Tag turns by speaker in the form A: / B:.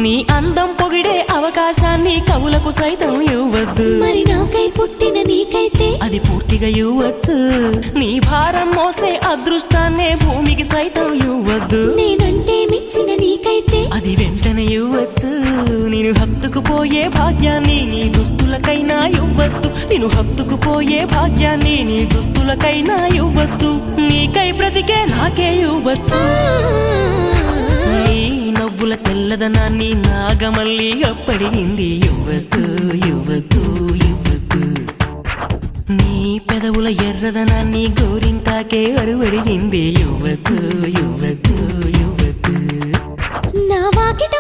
A: నీ అందం పొగిడే అవకాశాన్ని కవులకు సైతం ఇవ్వద్దు.
B: మరి నాకై పుట్టిన నీకైతే
A: అది పూర్తిగా ఇవ్వచ్చు. నీ భారం మోసే అదృష్టాన్నే భూమికి సైతం ఇవ్వద్దు.
B: నేనంటే మెచ్చిన నీకైతే
A: అది వెంటనే ఇవ్వచ్చు. నేను హత్తుకుపోయే భాగ్యాన్ని నీ దుస్తులకైనా ఇవ్వద్దు. నేను హత్తుకుపోయే భాగ్యాన్ని నీ దుస్తులకైనా ఇవ్వద్దు. నీకై బ్రతికే నాకే ఇవ్వచ్చు. నీ నవ్వుల తెల్లదనాన్ని నాగమల్లి అప్పడిగింది. ఇవ్వద్దు ఇవ్వద్దు ఇవ్వద్దు. నీ పెదవుల ఎర్రదనాన్ని గోరింటాకే అరువడిగింది. ఇవ్వద్దు ఇవ్వద్దు ఇవ్వద్దు.
B: నా వాకిట